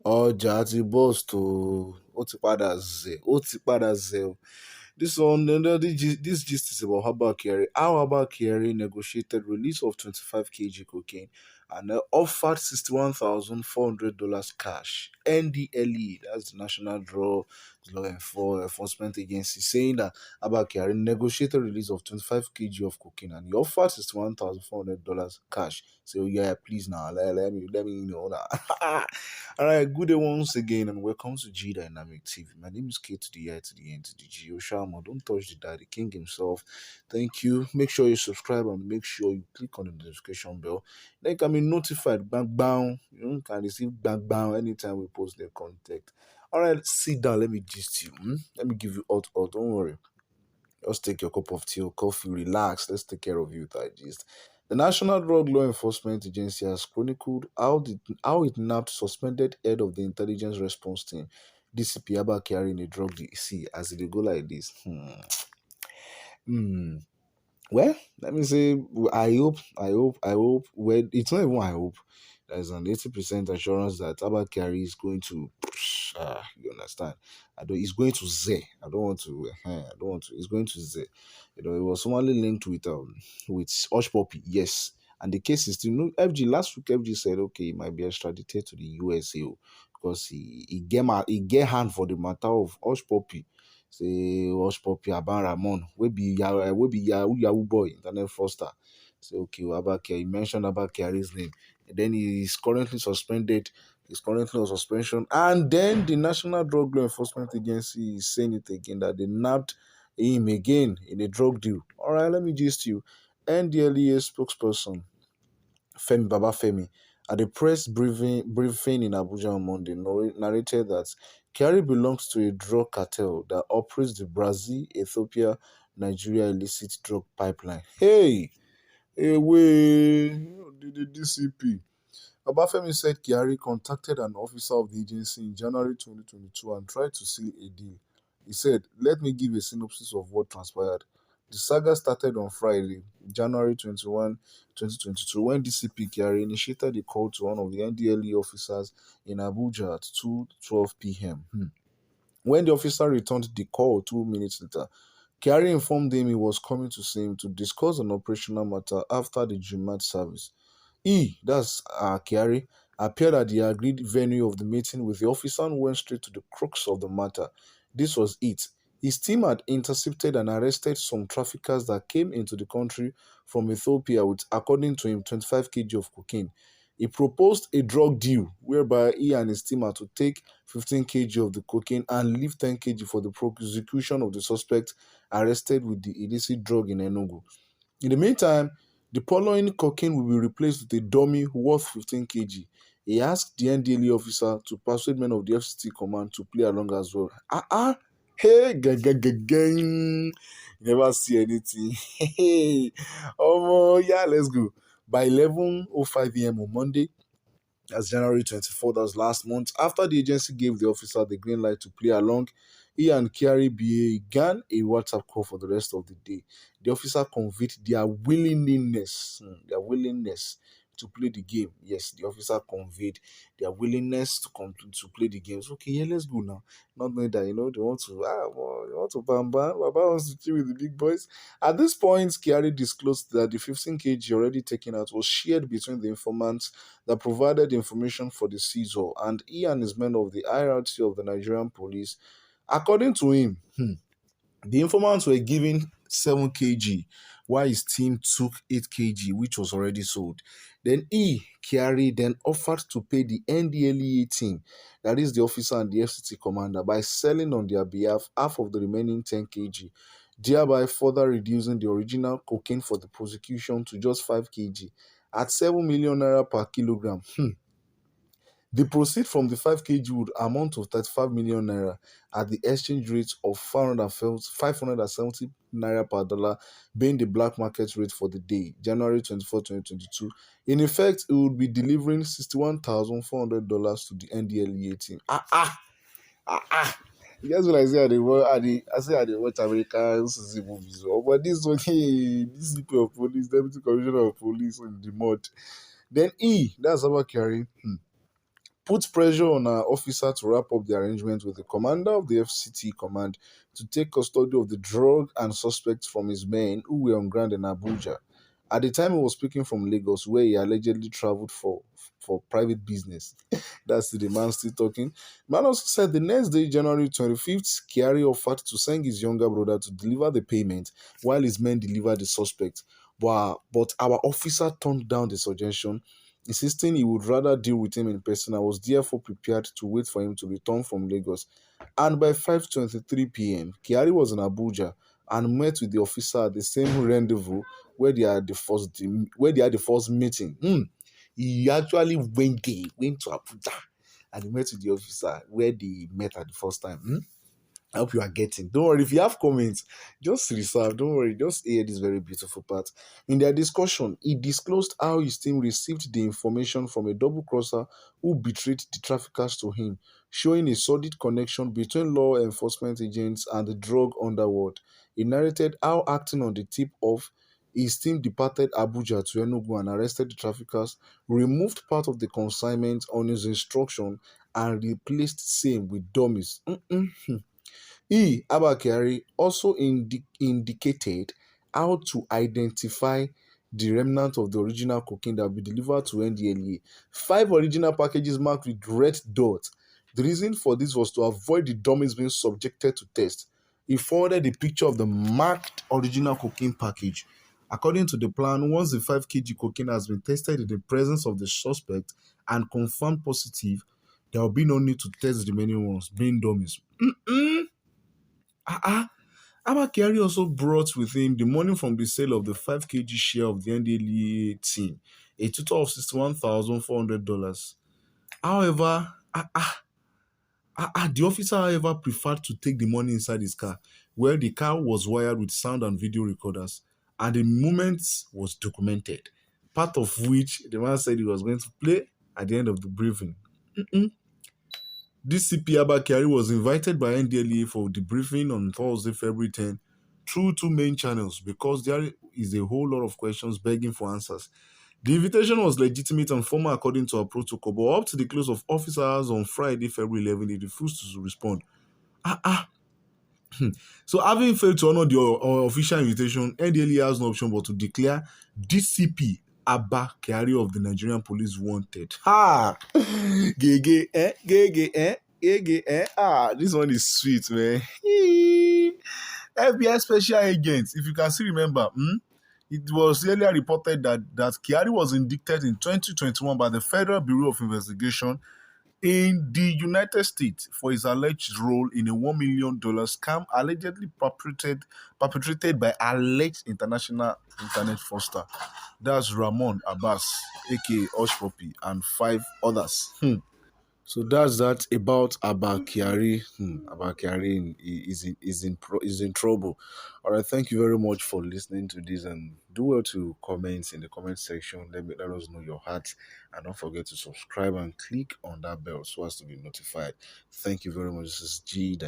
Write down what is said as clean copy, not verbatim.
ọjà ti burst o, ó ti padà zẹ̀ o. This one, this gist is about Abba Kyari. How Abba Kyari negotiated release of 25 kg cocaine and offered $61,400 cash. NDLE, that's the National Drug Law Enforcement Agency, saying that Abba Kyari negotiated release of 25 kg of cocaine and he offered $61,400 cash. So yeah, please now, let me know now. All right, good day once again, and welcome to G Dynamic TV. My name is K to the I to the N to the G. Oshama, don't touch the daddy king himself. Thank you. Make sure you subscribe and make sure you click on the notification bell. Then you can be notified. Bang bang. You can receive bang bang anytime we post the content. All right, sit down. Let me gist you. Let me give you hot. Don't worry. Just take your cup of tea or coffee, relax. Let's take care of you with that gist. The National Drug Law Enforcement Agency has chronicled how it nabbed suspended head of the intelligence response team, DCP Abba Kyari, in a drug deal. See, as they go like this. Well, let me say, I hope. Well, it's not even I hope. There's an 80% assurance that Abba Kyari is going to, you understand? He's going to Z. I don't want to. He's going to Z. It was someone linked with Hush Puppy. Yes, and the case is still no. FG last week, FG said okay, he might be extradited to the USA because he get hand for the matter of Hush Puppy. Say Hush Puppy Aban Ramon, we be Yahoo boy, internet fraudster. Say okay, Abba Kyari, he mentioned Abba Kyari's name. And then he is currently suspended. He's currently on suspension. And then the National Drug Law Enforcement Agency is saying it again that they nabbed him again in a drug deal. All right, let me gist you. NDLEA spokesperson Femi Babafemi at a press briefing in Abuja on Monday narrated that Kyari belongs to a drug cartel that operates the Brazil, Ethiopia, Nigeria illicit drug pipeline. Hey, way, the DCP. Babafemi said Kyari contacted an officer of the agency in January 2022 and tried to seal a deal. He said, "Let me give a synopsis of what transpired. The saga started on Friday, January 21, 2022, when DCP Kyari initiated a call to one of the NDLE officers in Abuja at 2:12 p.m. When the officer returned the call 2 minutes later, Kyari informed him he was coming to see him to discuss an operational matter after the Jumat service. That's Kyari, appeared at the agreed venue of the meeting with the officer and went straight to the crux of the matter. This was it. His team had intercepted and arrested some traffickers that came into the country from Ethiopia with, according to him, 25 kg of cocaine. He proposed a drug deal whereby he and his team are to take 15 kg of the cocaine and leave 10 kg for the prosecution of the suspect arrested with the illicit drug in Enugu. In the meantime, the following cocaine will be replaced with a dummy worth 15 kg. He asked the NDLE officer to persuade men of the FCT command to play along as well. Hey, gang. Never see anything. Hey, yeah, let's go. By 11:05 a.m. on Monday, that's January 24th, that was last month, after the agency gave the officer the green light to play along, he and Kyari began a WhatsApp call for the rest of the day. The officer conveyed their willingness to play the game. Yes, the officer conveyed their willingness to play the games. Okay, yeah, let's go now. Not knowing that, they want to, bam bam, Baba wants to chill with the big boys. At this point, Kyari disclosed that the 15 kg already taken out was shared between the informants that provided information for the seizure and he and his men of the hierarchy of the Nigerian police. According to him, the informants were given 7 kg while his team took 8 kg, which was already sold. Then Kyari, offered to pay the NDLEA team, that is the officer and the FCT commander, by selling on their behalf half of the remaining 10 kg, thereby further reducing the original cocaine for the prosecution to just 5 kg at 7 million naira per kilogram. The proceeds from the 5 kg would amount to 35 million naira at the exchange rate of 570 naira per dollar, being the black market rate for the day, January 24, 2022. In effect, it would be delivering $61,400 to the NDLEA team. You guys when I say I say I watch American movies, but this one, this DCP of police, deputy commissioner of police in the mud. Then that's Abba Kyari. put pressure on our officer to wrap up the arrangement with the commander of the FCT command to take custody of the drug and suspects from his men who were on ground in Abuja. At the time, he was speaking from Lagos, where he allegedly traveled for private business. That's the man still talking. Man also said the next day, January 25th, Kyari offered to send his younger brother to deliver the payment while his men delivered the suspect. But our officer turned down the suggestion, insisting he would rather deal with him in person. I was therefore prepared to wait for him to return from Lagos. And by 5:23 p.m., Kyari was in Abuja and met with the officer at the same rendezvous where they had the first meeting. He actually went to Abuja and he met with the officer where they met at the first time. I hope you are getting. Don't worry, if you have comments, just reserve. Don't worry, just hear this very beautiful part. In their discussion, he disclosed how his team received the information from a double crosser who betrayed the traffickers to him, showing a solid connection between law enforcement agents and the drug underworld. He narrated how, acting on the tip off, his team departed Abuja to Enugu and arrested the traffickers, removed part of the consignment on his instruction, and replaced same with dummies. Abba Kyari, also indicated how to identify the remnant of the original cocaine that will be delivered to Ndlea. 5 original packages marked with red dots. The reason for this was to avoid the dummies being subjected to test. He forwarded a picture of the marked original cocaine package. According to the plan, once the 5 kg cocaine has been tested in the presence of the suspect and confirmed positive, there will be no need to test the remaining ones, being dummies. Abba Kyari also brought with him the money from the sale of the 5 kg share of the NDLEA team, a total of $61,400. However, the officer, however, preferred to take the money inside his car, where the car was wired with sound and video recorders, and the moment was documented, part of which the man said he was going to play at the end of the briefing. DCP Abba Kyari was invited by NDLEA for the briefing on Thursday, February 10, through 2 main channels because there is a whole lot of questions begging for answers. The invitation was legitimate and formal according to our protocol, but up to the close of office hours on Friday, February 11, they refused to respond. So, having failed to honor the official invitation, NDLEA has no option but to declare DCP Abba Kyari of the Nigerian Police wanted. Gege, gege, gege, this one is sweet, man. FBI special agents, if you can still remember, it was earlier reported that Kyari was indicted in 2021 by the Federal Bureau of Investigation in the United States for his alleged role in a $1 million scam allegedly perpetrated by alleged international internet fraudster. That's Ramon Abbas, aka Hush Puppy, and 5 others. So that's that about Abba Kyari. Abba Kyari is in trouble. All right, thank you very much for listening to this, and do well to comment in the comment section. Let us know your heart, and don't forget to subscribe and click on that bell so as to be notified. Thank you very much. This is G.